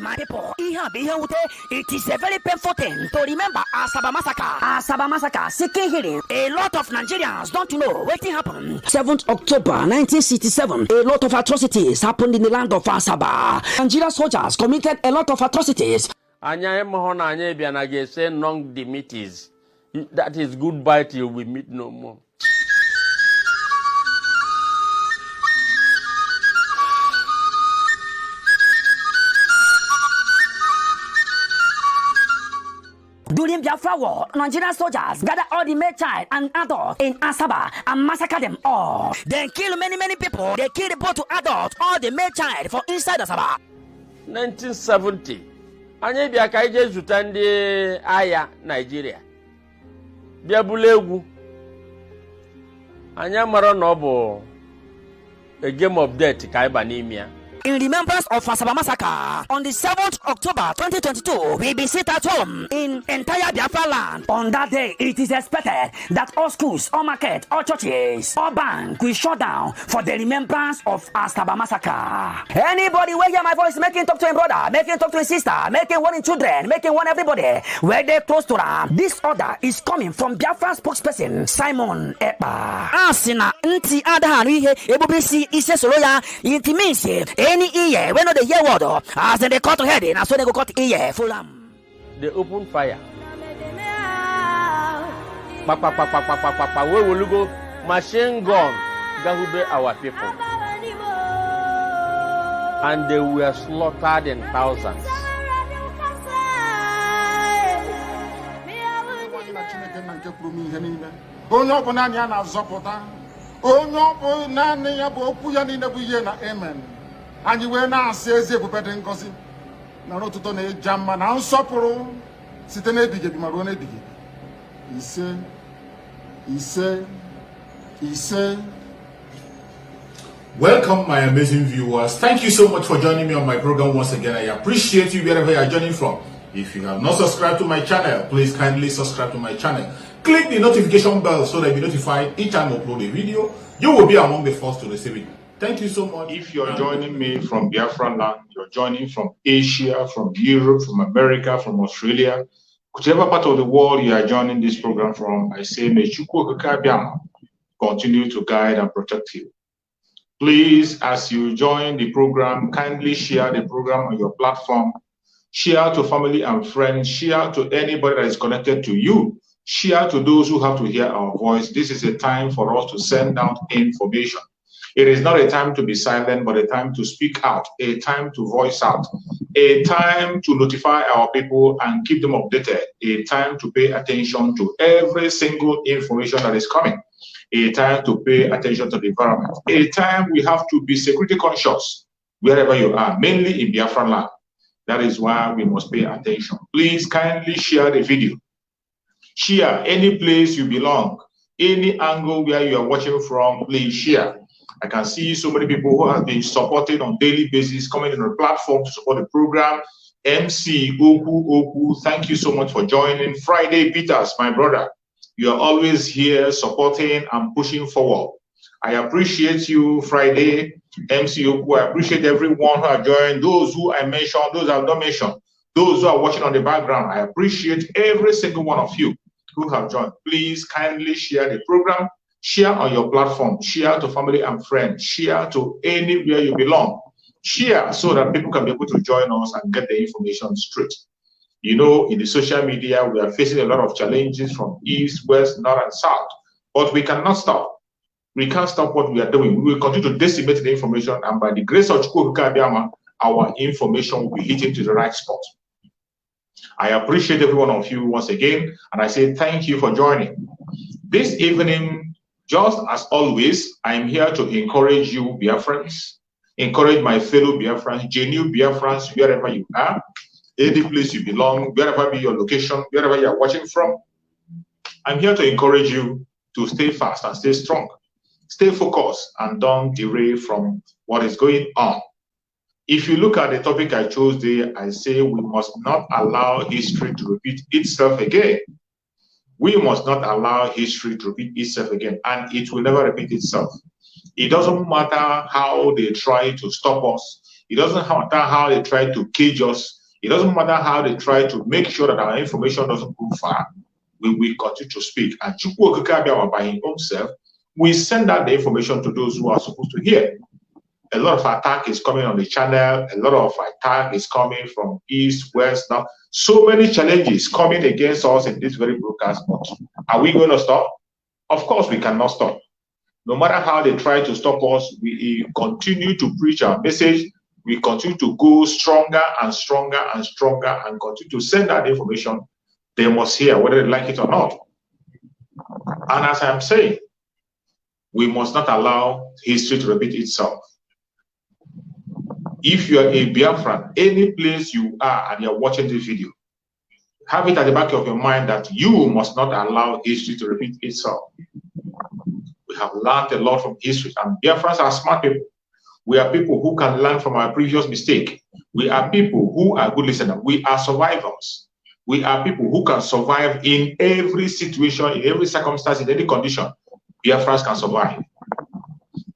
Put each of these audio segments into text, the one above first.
My people, it is a very painful thing to remember Asaba Massacre. Asaba Massacre, seeking healing. A lot of Nigerians don't know what happened. 7th October 1967, a lot of atrocities happened in the land of Asaba. Nigerian soldiers committed a lot of atrocities. Anya mohona anya bianage say non the meeties. That is goodbye till we meet no more. During Biafra War, Nigerian soldiers gathered all the male child and adults in Asaba and massacred them all. They killed many people. They killed both adults, all the male child from inside Asaba. 1970. Anya biaka ije zutande aya Nigeria. Bia bulegu. Anya mara no bo a game of death ka iba n'imia. In remembrance of Asaba Massacre, on the 7th October 2022, we be sit at home in entire Biafra land. On that day, it is expected that all schools, all markets, all churches, all banks will shut down for the remembrance of Asaba Massacre. Anybody where hear my voice, making talk to a brother, making talk to a sister, making one in children, making one everybody, where they close to them. This order is coming from Biafra spokesperson Simon Ekpa. Asina nti adahanu ihe ebubisi ise soloya it means any ear when they hear word as they cut head and so they go cut ear full am. They open fire. We will go machine gun gahube our people. And they were slaughtered in thousands. Amen. And you will now say, Ngozi. Now, not to turn a jam man, I'm supper. Sitting a big marone big. He said. Welcome, my amazing viewers. Thank you so much for joining me on my program once again. I appreciate you wherever you are joining from. If you have not subscribed to my channel, please kindly subscribe to my channel. Click the notification bell so that you'll be notified each time I upload a video. You will be among the first to receive it. Thank you so much. If you're joining me from Biafra land, you're joining from Asia, from Europe, from America, from Australia, whichever part of the world you are joining this program from, I say, may Chukwu Okike Abiama continue to guide and protect you. Please, as you join the program, kindly share the program on your platform. Share to family and friends. Share to anybody that is connected to you. Share to those who have to hear our voice. This is a time for us to send out information. It is not a time to be silent, but a time to speak out, a time to voice out, a time to notify our people and keep them updated, a time to pay attention to every single information that is coming, a time to pay attention to the environment, a time we have to be security conscious wherever you are, mainly in Biafra land. That is why we must pay attention. Please kindly share the video. Share any place you belong, any angle where you are watching from, please share. I can see so many people who have been supported on daily basis, coming on the platform to support the program. MC Oku, thank you so much for joining. Friday Peters, my brother, you are always here supporting and pushing forward. I appreciate you, Friday. MC Oku, I appreciate everyone who have joined, those who I mentioned, those I have not mentioned, those who are watching on the background. I appreciate every single one of you who have joined. Please kindly share the program. Share on your platform, share to family and friends, share to anywhere you belong. Share so that people can be able to join us and get the information straight. You know, in the social media, we are facing a lot of challenges from east, west, north, and south. But we cannot stop. We can't stop what we are doing. We will continue to disseminate the information, and by the grace of Chukwu Okike Abiama, our information will be hitting to the right spot. I appreciate every one of you once again, and I say thank you for joining. This evening, just as always, I am here to encourage you, Biafrans, encourage my fellow Biafrans, genuine Biafrans, wherever you are, any place you belong, wherever be your location, wherever you are watching from. I'm here to encourage you to stay fast and stay strong. Stay focused and don't derail from what is going on. If you look at the topic I chose there, I say we must not allow history to repeat itself again. We must not allow history to repeat itself again, and it will never repeat itself. It doesn't matter how they try to stop us. It doesn't matter how they try to cage us. It doesn't matter how they try to make sure that our information doesn't go far. We will continue to speak. And Chukwu Okike Abiawa, by his own self, we send out the information to those who are supposed to hear. A lot of attack is coming on the channel. A lot of attack is coming from east, west, now. So many challenges coming against us in this very broadcast. But are we going to stop? Of course, we cannot stop. No matter how they try to stop us, we continue to preach our message. We continue to go stronger and stronger and stronger and continue to send out information they must hear, whether they like it or not. And as I'm saying, we must not allow history to repeat itself. If you are a Biafran, any place you are and you're watching this video, have it at the back of your mind that you must not allow history to repeat itself. We have learned a lot from history, and Biafrans are smart people. We are people who can learn from our previous mistake. We are people who are good listeners. We are survivors. We are people who can survive in every situation, in every circumstance, in any condition. Biafrans can survive.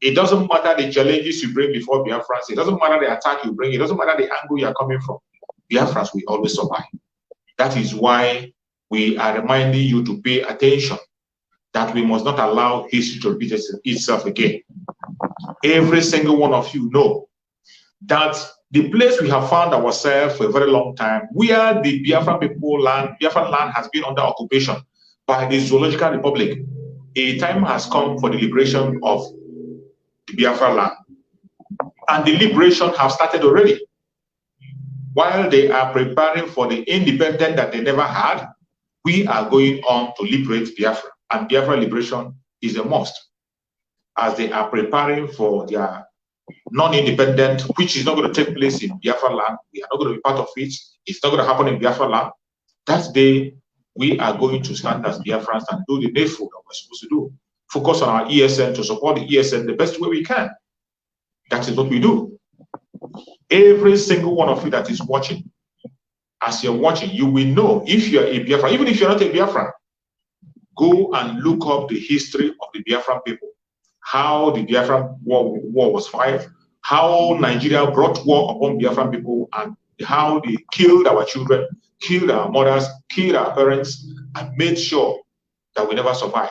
It doesn't matter the challenges you bring before Biafrans. It doesn't matter the attack you bring. It doesn't matter the angle you are coming from. Biafrans will always survive. That is why we are reminding you to pay attention, that we must not allow history to repeat itself again. Every single one of you know that the place we have found ourselves for a very long time, where the Biafran people land, Biafran land has been under occupation by the Zoological Republic. A time has come for the liberation of the Biafra land. And the liberation has started already. While they are preparing for the independence that they never had, we are going on to liberate Biafra. And Biafra liberation is a must. As they are preparing for their non-independent, which is not going to take place in Biafra land. We are not going to be part of it. It's not going to happen in Biafra land. That day, we are going to stand as Biafrans and do the needful that we're supposed to do. Focus on our ESN to support the ESN the best way we can. That is what we do. Every single one of you that is watching, as you're watching, you will know if you're a Biafran, even if you're not a Biafran, go and look up the history of the Biafran people. How the Biafran war was fought, how Nigeria brought war upon Biafran people, and how they killed our children, killed our mothers, killed our parents, and made sure that we never survived.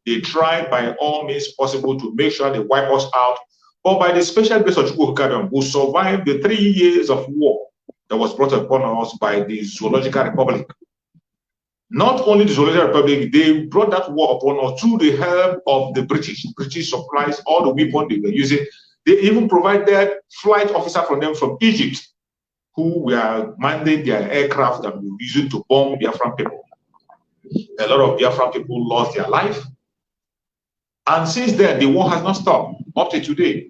They tried by all means possible to make sure they wipe us out, but by the special grace of Chukwu Okike, we survived the 3 years of war that was brought upon us by the Zoological Republic. Not only the Zoological Republic, they brought that war upon us through the help of the British. British supplies all the weapons they were using. They even provided flight officer from them from Egypt, who were manning their aircraft that we were using to bomb Biafran people. A lot of Biafran people lost their life. And since then, the war has not stopped. Up to today,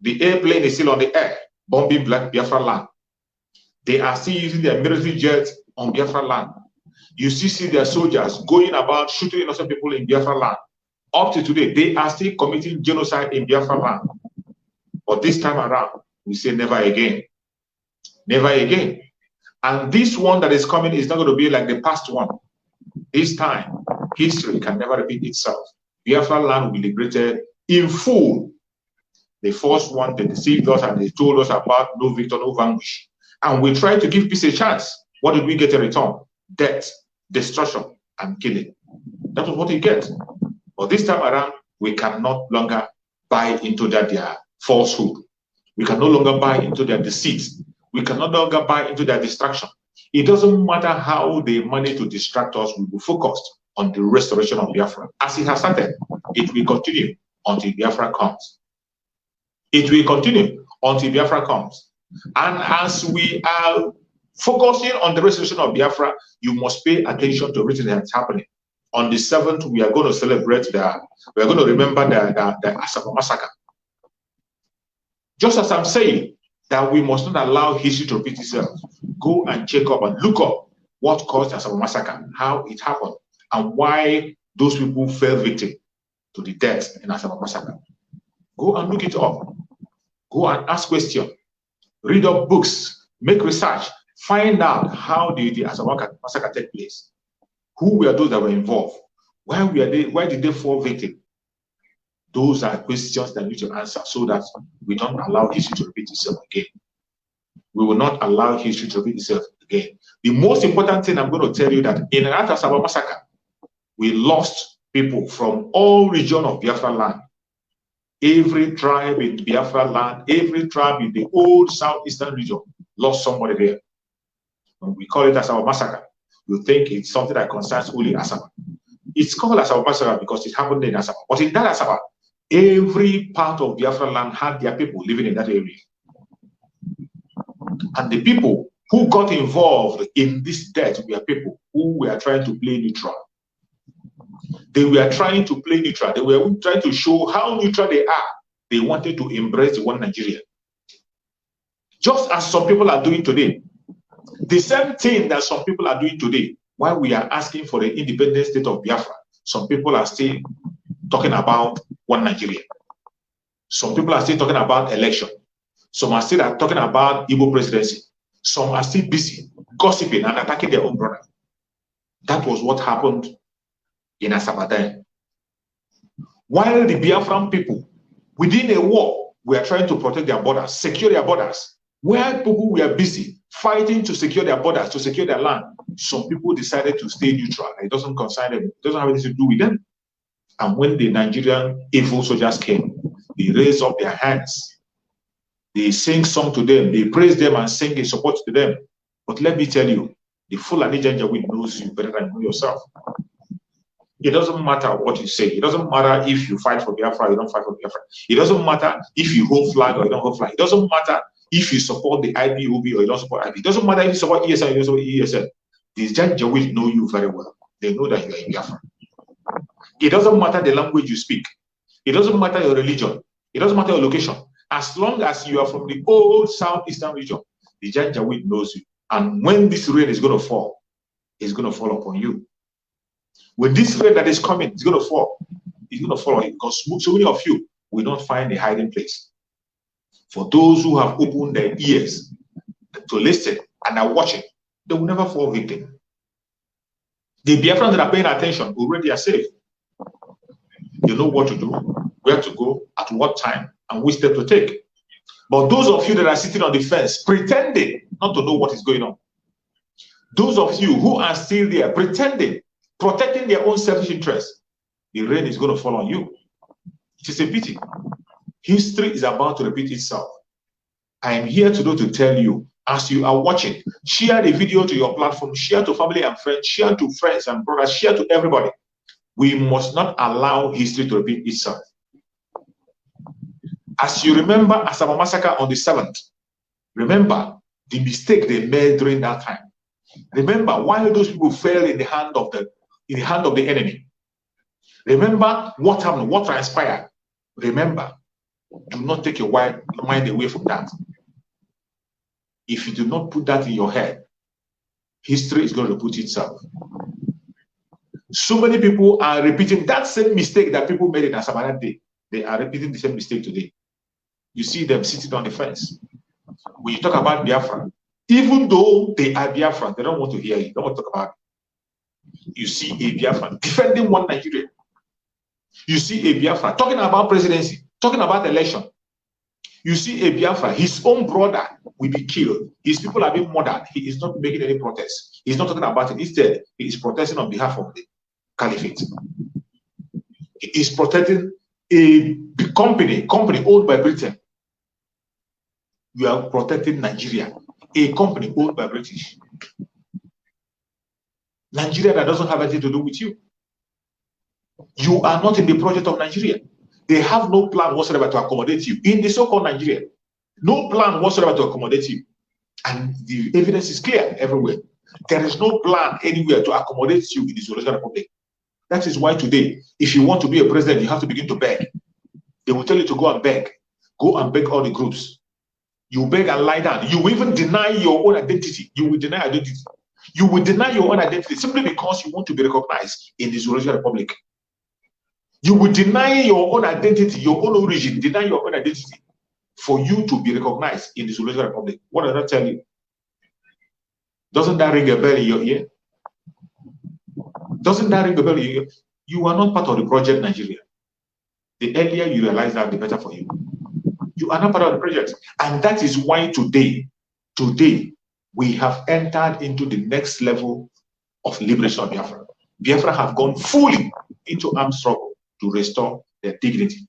the airplane is still on the air, bombing Biafra land. They are still using their military jets on Biafra land. You still see their soldiers going about shooting innocent people in Biafra land. Up to today, they are still committing genocide in Biafra land. But this time around, we say never again. Never again. And this one that is coming is not going to be like the past one. This time, history can never repeat itself. Biafra land will be liberated in full. The first one, they deceived us and they told us about no victor, no vanquish. And we tried to give peace a chance. What did we get in return? Death, destruction, and killing. That was what we get. But this time around, we can no longer buy into their falsehood. We can no longer buy into their deceit. We can no longer buy into their distraction. It doesn't matter how they manage to distract us, we will focus on the restoration of Biafra. As it has started, it will continue until Biafra comes. It will continue until Biafra comes. And as we are focusing on the restoration of Biafra, you must pay attention to everything that's happening. On the 7th, we are going to celebrate we are going to remember the Asaba massacre. Just as I'm saying that we must not allow history to repeat itself, go and check up and look up what caused the Asaba massacre, how it happened, and why those people fell victim to the death in Asaba massacre. Go and look it up. Go and ask questions. read up books, make research, find out how did the Asaba massacre take place. Who were those that were involved? Why did they fall victim? Those are questions that need to answer so that we don't allow history to repeat itself again. We will not allow history to repeat itself again. The most important thing I'm going to tell you that in the Asaba massacre, we lost people from all regions of Biafra land. Every tribe in Biafra land, every tribe in the old southeastern region lost somebody there. When we call it Asaba massacre, you think it's something that concerns only Asaba. It's called Asaba massacre because it happened in Asaba. But in that Asaba, every part of Biafra land had their people living in that area. And the people who got involved in this death were people who were trying to play neutral. They were trying to play neutral. They were trying to show how neutral they are. They wanted to embrace the one Nigeria. Just as some people are doing today. The same thing that some people are doing today, while we are asking for the independent state of Biafra, some people are still talking about one Nigeria. Some people are still talking about election. Some are still talking about Igbo presidency. Some are still busy gossiping and attacking their own brother. That was what happened in Asaba. While the Biafran people, within a war, were trying to protect their borders, secure their borders, where people were busy fighting to secure their borders, to secure their land, some people decided to stay neutral. It doesn't concern them. It doesn't have anything to do with them. And when the Nigerian evil soldiers came, they raised up their hands. They sing song to them. They praise them and sing in support to them. But let me tell you, the Fulani Janjaweed knows you better than you know yourself. It doesn't matter what you say. It doesn't matter if you fight for Biafra or you don't fight for Biafra. It doesn't matter if you hold flag or you don't hold flag. It doesn't matter if you support the IPOB or you don't support IPOB. It doesn't matter if you support ESN or you don't support ESN. The Janjaweed know you very well. They know that you are in Biafra. It doesn't matter the language you speak. It doesn't matter your religion. It doesn't matter your location. As long as you are from the old southeastern region, the Janjaweed knows you. And when this rain is going to fall, it's going to fall upon you. When this rain that is coming is going to fall, it's going to fall on you because so many of you will not find a hiding place. For those who have opened their ears to listen and are watching, they will never fall victim. The Biafrans that are paying attention already are safe. They know what to do, where to go, at what time, and which step to take. But those of you that are sitting on the fence, pretending not to know what is going on, those of you who are still there, pretending, protecting their own selfish interests, the rain is going to fall on you. It is a pity. History is about to repeat itself. I am here today to tell you, as you are watching, share the video to your platform, share to family and friends, share to friends and brothers, share to everybody. We must not allow history to repeat itself. As you remember Asaba massacre on the 7th, remember the mistake they made during that time. Remember why those people fell in the hand of the enemy. Remember what happened, what transpired. Remember, do not take your mind away from that. If you do not put that in your head, history is going to repeat itself. So many people are repeating that same mistake that people made in Asaba that day. They are repeating the same mistake today. You see them sitting on the fence. When you talk about Biafra, even though they are Biafra, they don't want to hear you. They don't want to talk about it. You see a Biafra defending one Nigeria. You see a Biafra talking about presidency, talking about election. You see a Biafra, his own brother will be killed. His people are being murdered. He is not making any protest. He's not talking about it. Instead, he is protesting on behalf of the caliphate. He is protecting a company owned by Britain. You are protecting Nigeria, a company owned by British. Nigeria that doesn't have anything to do with you. You are not in the project of Nigeria. They have no plan whatsoever to accommodate you in the so-called Nigeria. No plan whatsoever to accommodate you. And the evidence is clear everywhere. There is no plan anywhere to accommodate you in the Zoological Republic. That is why today, if you want to be a president, you have to begin to beg. They will tell you to go and beg. Go and beg all the groups. You beg and lie down. You will even deny your own identity. You will deny identity. You will deny your own identity simply because you want to be recognized in the Zoological Republic. You will deny your own identity, your own origin, deny your own identity for you to be recognized in the Zulus Republic. What did I tell you? Doesn't that ring a bell in your ear? Doesn't that ring a bell in your ear? You are not part of the project Nigeria. The earlier you realize that, the better for you. You are not part of the project. And that is why today, we have entered into the next level of liberation of Biafra. Biafra have gone fully into armed struggle to restore their dignity.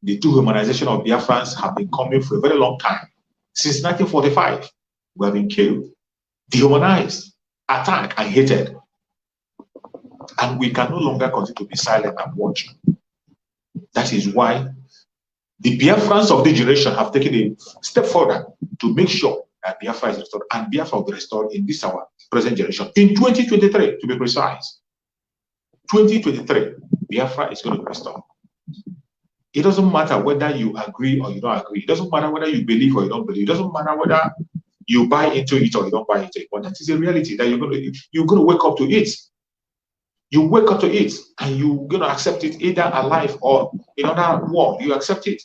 The dehumanization of Biafrans have been coming for a very long time. Since 1945, we have been killed, dehumanized, attacked, and hated. And we can no longer continue to be silent and watch. That is why the Biafrans of this generation have taken a step further to make sure that Biafra is restored, and Biafra will be restored in this our present generation. In 2023, to be precise, 2023, Biafra is going to be restored. It doesn't matter whether you agree or you don't agree. It doesn't matter whether you believe or you don't believe. It doesn't matter whether you buy into it or you don't buy into it. But that is a reality that you're going to wake up to it. You wake up to it and you're going to accept it either alive or in another world. You accept it.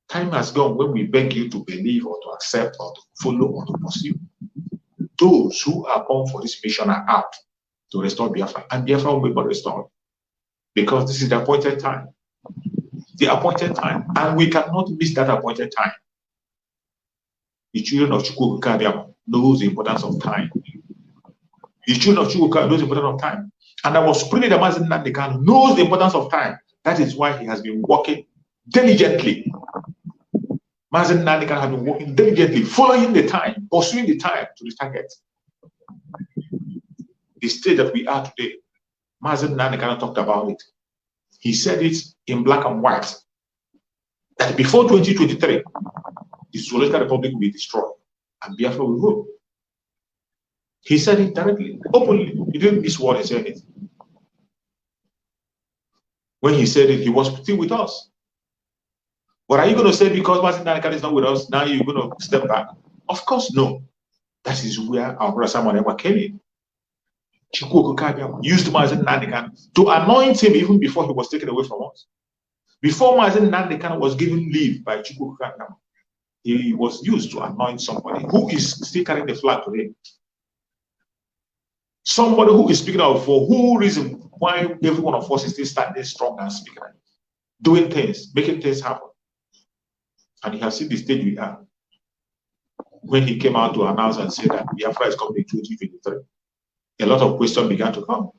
Time has gone when we beg you to believe or to accept or to follow or to pursue. Those who are born for this mission are out to restore Biafra, and Biafra will be restored because this is the appointed time. The appointed time, and we cannot miss that appointed time. The children of Chukwuka knows the importance of time. The children of Chukwuka knows the importance of time. And I was praying that Mazen Nandekan knows the importance of time. That is why he has been working diligently. Mazen Nandekan has been working diligently, following the time, pursuing the time to the target. The state that we are today, Mazen Nandekan talked about it. He said it in black and white, that before 2023, the Zulus Republic will be destroyed and Biafra will rule. He said it directly, openly. He didn't miss what he said it. When he said it, he was still with us. But are you going to say because Mazen Nandekan is not with us, now you're going to step back? Of course, no. That is where our brother Simon ever came in. Chukwuka used Mazen Nandekan to anoint him even before he was taken away from us. Before Mazen Nandekan was given leave by Chukwuka, he was used to anoint somebody who is still carrying the flag today. Somebody who is speaking out for who reason why every one of us is still standing strong and speaking, doing things, making things happen. And he has seen the stage we are. When he came out to announce and say that Biafra is coming in 2023, a lot of questions began to come.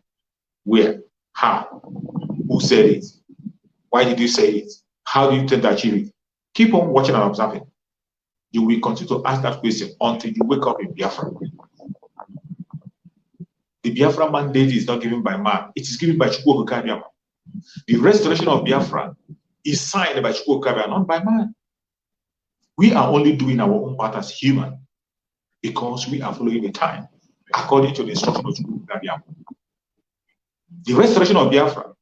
Where? How? Who said it? Why did you say it? How do you intend to achieve it? Keep on watching and observing. You will continue to ask that question until you wake up in Biafra. The Biafra mandate is not given by man. It is given by Chukwuka. The restoration of Biafra is signed by Chukwuka, not by man. We are only doing our own part as human because we are following the time according to the instruction of Chukwuka. The restoration of Biafra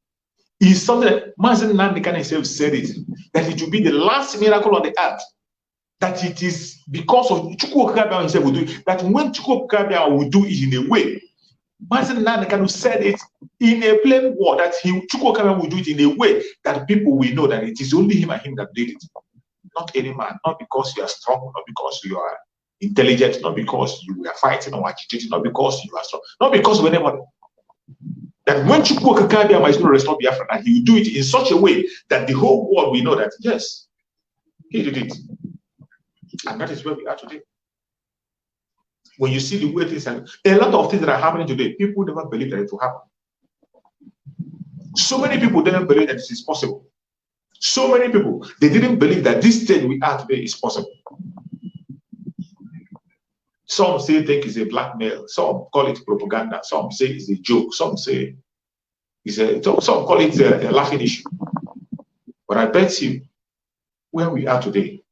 is something that Mazen Nandekan himself said it, that it will be the last miracle on the earth. That it is because of Chukwuka himself will do it. That when Chukwuka will do it in a way, Mazen Nandekan said it in a plain word, that Chukwuka will do it in a way that people will know that it is only him and him that did it. Not any man, not because you are strong, not because you are intelligent, not because you are fighting or agitating, not because you are strong, not because of anybody. That when Chukwuka is going to restore Biafra, that he will do it in such a way that the whole world will know that, yes, he did it. And that is where we are today. When you see the way things are, a lot of things that are happening today, people never believe that it will happen. So many people didn't believe that this is possible. So many people, they didn't believe that this stage we are today is possible. Some say think it's a blackmail. Some call it propaganda. Some say it's a joke. Some say some call it a laughing issue. But I bet you, where we are today,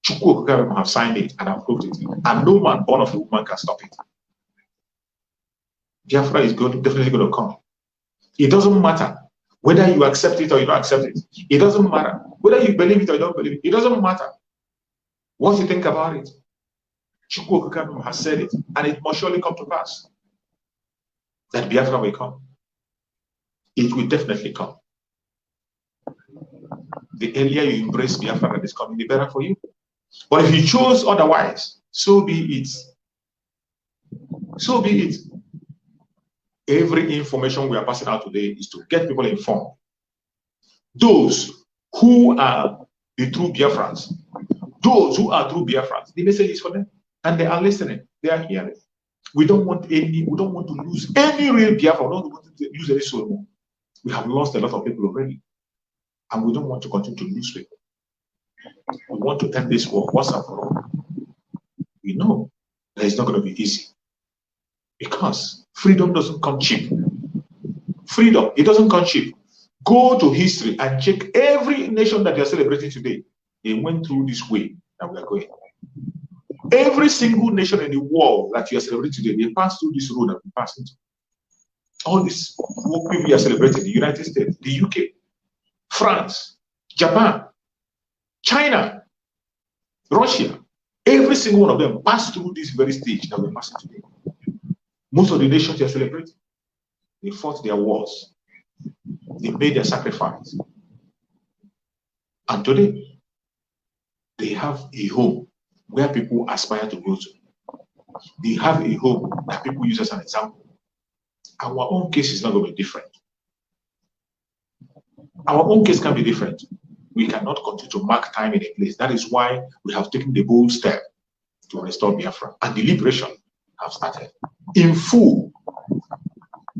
Chukwuka have signed it and approved it, and no man born of a woman can stop it. Biafra is definitely going to come. It doesn't matter whether you accept it or you don't accept it. It doesn't matter whether you believe it or you don't believe it. It doesn't matter what you think about it. Chukwuka has said it, and it must surely come to pass. That Biafra will come. It will definitely come. the earlier you embrace Biafra that is coming, the better for you. But if you chose otherwise, so be it. So be it. Every information we are passing out today is to get people informed. Those who are the true Biafrans, those who are true Biafrans, the message is for them, and they are listening. They are hearing. We don't want to lose any real Biafra. We don't want to lose any soul more. We have lost a lot of people already, and we don't want to continue to lose people. We want to end this war once and for all. We know that it's not going to be easy, because freedom doesn't come cheap. Freedom, it doesn't come cheap. Go to history and check every nation that you're celebrating today. They went through this way that we are going. Every single nation in the world that you are celebrating today, they passed through this road that we passed into. All these people we are celebrating, the United States, the UK, France, Japan, China, Russia, every single one of them passed through this very stage that we're passing today. Most of the nations you are celebrating, they fought their wars. They made their sacrifice. And today, they have a home where people aspire to go to. They have a home that people use as an example. Our own case is not going to be different. Our own case can be different. We cannot continue to mark time in a place. That is why we have taken the bold step to restore Biafra. And the liberation have started in full.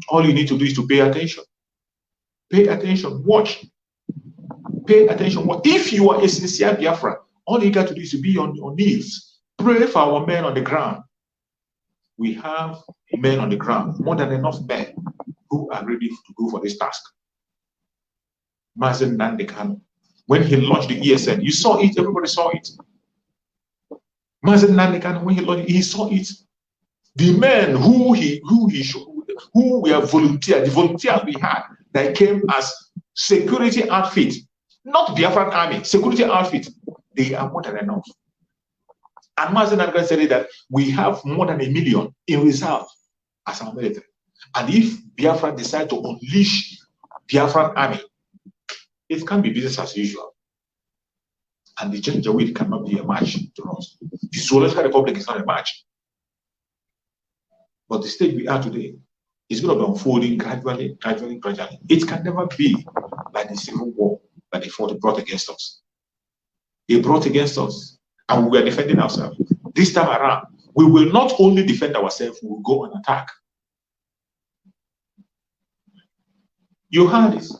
All you need to do is to pay attention. Pay attention, watch. Pay attention. If you are a sincere Biafra, all you got to do is to be on your knees. Pray for our men on the ground. We have men on the ground, more than enough men who are ready to go for this task. Mazen Nandekano, when he launched the ESN, you saw it, everybody saw it. Mazen Nandekano, when he launched it, he saw it. The men who were volunteers, the volunteers we had, that came as security outfit, not Biafran army, security outfit, they are more than enough. And Mazen Nandekano said that we have more than 1 million in reserve as our military. And if Biafra decide to unleash Biafran army, it can be business as usual. And the Janjaweed cannot be a match to us. The Zoological Republic is not a match. But the stage we are today is going to be unfolding gradually. It can never be like the Civil War that they brought against us. They brought against us, and we were defending ourselves. This time around, we will not only defend ourselves, we will go on attack. You heard this.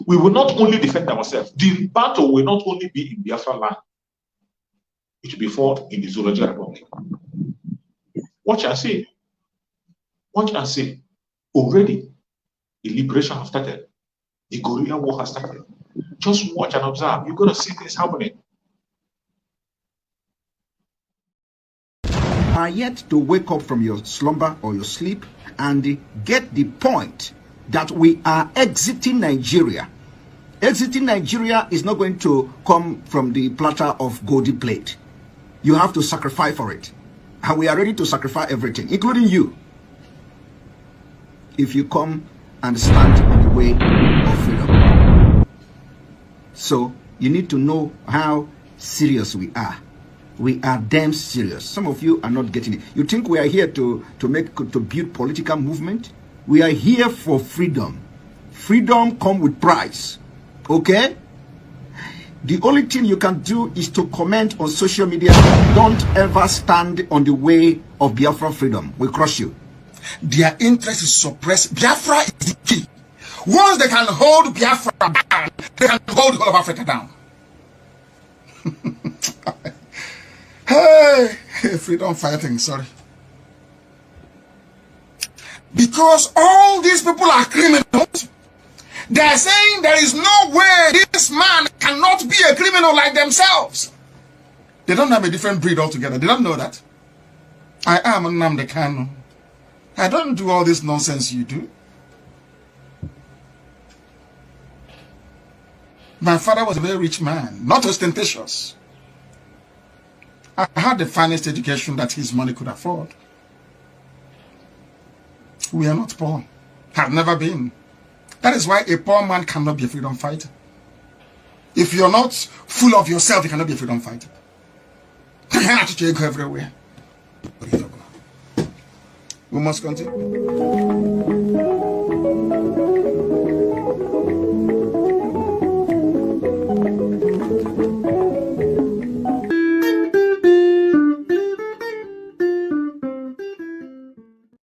We will not only defend ourselves. The battle will not only be in Biafra land. It will be fought in the Zoological Republic. Watch and see. Watch and see. Already, the liberation has started. The guerrilla war has started. Just watch and observe. You're going to see this happening. Are yet to wake up from your slumber or your sleep and get the point that we are exiting Nigeria. Exiting Nigeria is not going to come from the platter of golden plate. You have to sacrifice for it. And we are ready to sacrifice everything, including you, if you come and stand in the way of freedom. So you need to know how serious we are. We are damn serious. Some of you are not getting it. You think we are here to build political movement? We are here for freedom. Freedom comes with price. Okay? The only thing you can do is to comment on social media. Don't ever stand on the way of Biafra freedom. We crush you. Their interest is suppressed. Biafra is the key. Once they can hold Biafra down, they can hold the whole of Africa down. Hey, freedom fighting, sorry. Because all these people are criminals, they are saying there is no way this man cannot be a criminal like themselves. They don't have a different breed altogether. They don't know that. I am Nnamdi Kanu. I don't do all this nonsense you do. My father was a very rich man, not ostentatious. I had the finest education that his money could afford. We are not poor. Have never been. That is why a poor man cannot be a freedom fighter. If you're not full of yourself, you cannot be a freedom fighter. Everywhere. We must continue.